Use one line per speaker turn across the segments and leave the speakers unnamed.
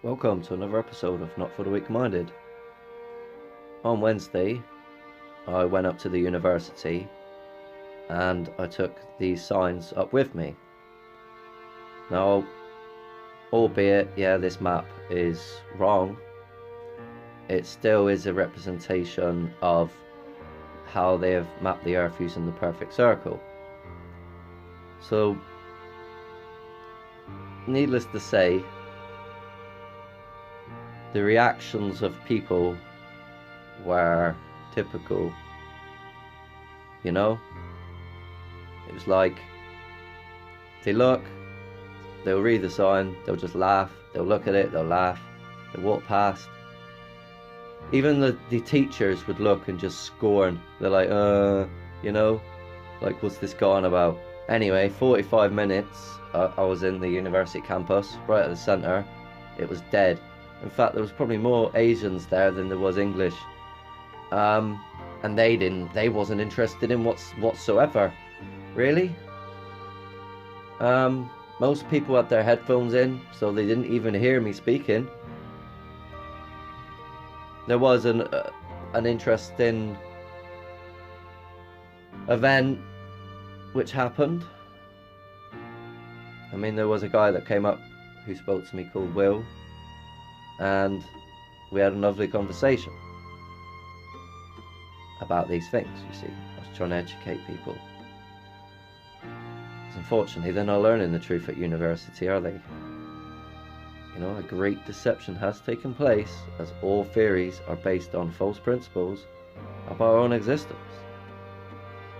Welcome to another episode of Not for the Weak Minded. On Wednesday, I went up to the university and I took these signs up with me. Now, albeit, this map is wrong, it still is a representation of how they have mapped the Earth using the perfect circle. So, needless to say, the reactions of people were typical, you know? It was like, they look, they'll read the sign, they'll just laugh, they'll look at it, they'll laugh, they'll walk past. Even the teachers would look and just scorn. They're like, like, what's this going about? Anyway, 45 minutes, I was in the university campus, right at the centre. It was dead. In fact, there was probably more Asians there than there was English. And they wasn't interested in whatsoever, really. Most people had their headphones in, so they didn't even hear me speaking. There was an interesting event which happened. I mean, there was a guy that came up who spoke to me called Will, and we had a lovely conversation about these things, you see. I was trying to educate people. Because unfortunately, they're not learning the truth at university, are they? You know, a great deception has taken place, as all theories are based on false principles of our own existence.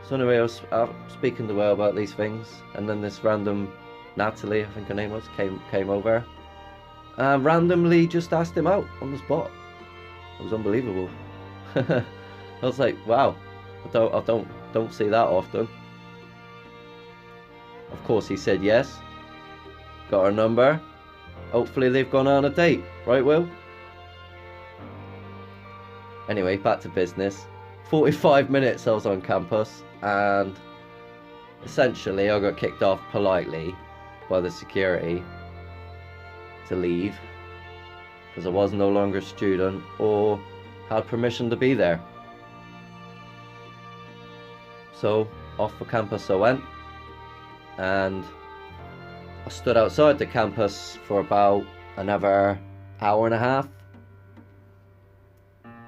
So anyway, I was speaking to Will about these things, and then this random Natalie, I think her name was, came over. Randomly just asked him out on the spot. It was unbelievable. I was like, wow, I don't see that often. Of course he said yes. Got her number. Hopefully they've gone on a date, right, Will? Anyway, back to business. 45 minutes I was on campus, and essentially I got kicked off politely by the security to leave because I was no longer a student or had permission to be there. So off for campus I went, and I stood outside the campus for about another hour and a half.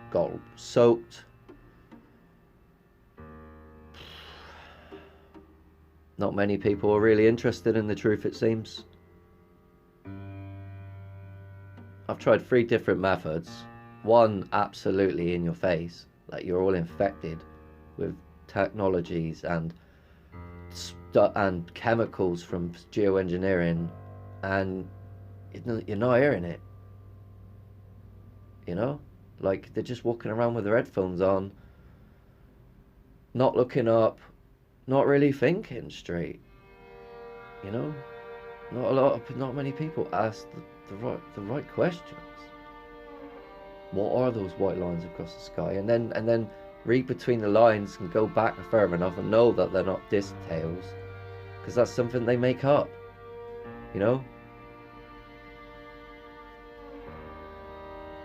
Got soaked. Not many people are really interested in the truth, it seems. I've tried 3 different methods. One, absolutely in your face, like you're all infected with technologies and chemicals from geoengineering, and you're not hearing it. You know, like they're just walking around with their headphones on, not looking up, not really thinking straight. You know, not many people ask the right questions. What are those white lines across the sky? And then read between the lines and go back further enough and know that they're not disc tails, because that's something they make up, you know.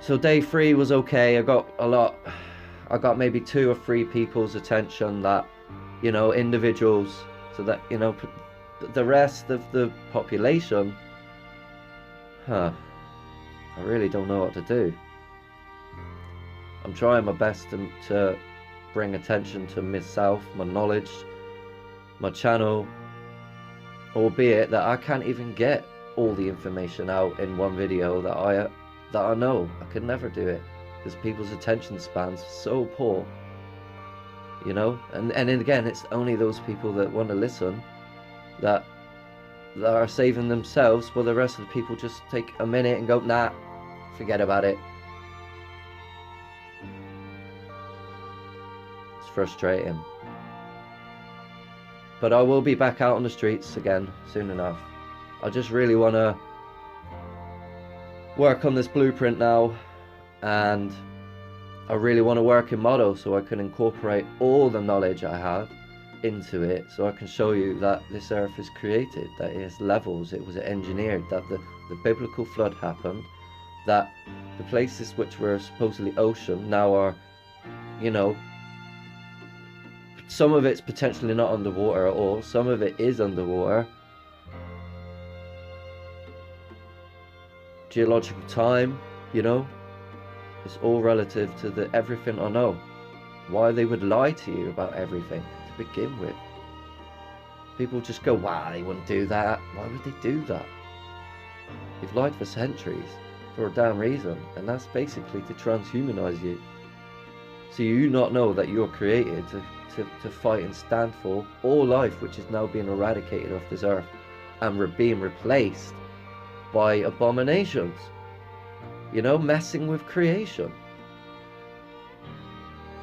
So day 3 was okay. I got maybe 2 or 3 people's attention, that, you know, individuals, so that, you know, the rest of the population, I really don't know what to do. I'm trying my best to bring attention to myself, my knowledge, my channel, albeit that I can't even get all the information out in one video that I know. I could never do it because people's attention spans are so poor, you know. And again, it's only those people that want to listen that are saving themselves, while the rest of the people just take a minute and go, nah, forget about it. It's frustrating. But I will be back out on the streets again soon enough. I just really want to work on this blueprint now, and I really want to work in model so I can incorporate all the knowledge I have into it, so I can show you that this earth is created, that it has levels, it was engineered, that the biblical flood happened, that the places which were supposedly ocean now are, you know, some of it's potentially not underwater at all, some of it is underwater. Geological time, you know, it's all relative to the everything I know. Why they would lie to you about everything to begin with. People just go, wow, they wouldn't do that. Why would they do that? They've lied for centuries for a damn reason, and that's basically to transhumanize you. So you not know that you're created to fight and stand for all life, which is now being eradicated off this earth and being replaced by abominations, you know, messing with creation.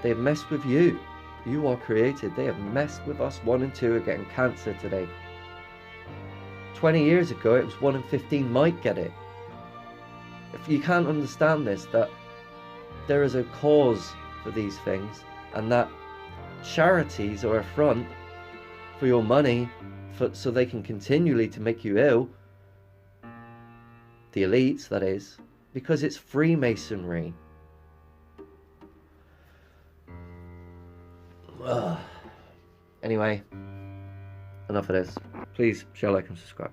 They've messed with you. You are created. They have messed with us. 1 in 2 are getting cancer today. 20 years ago, it was 1 in 15 might get it. If you can't understand this, that there is a cause for these things, and that charities are a front for your money, so they can continually to make you ill, the elites, that is, because it's Freemasonry. Anyway, enough of this. Please share, like, and subscribe.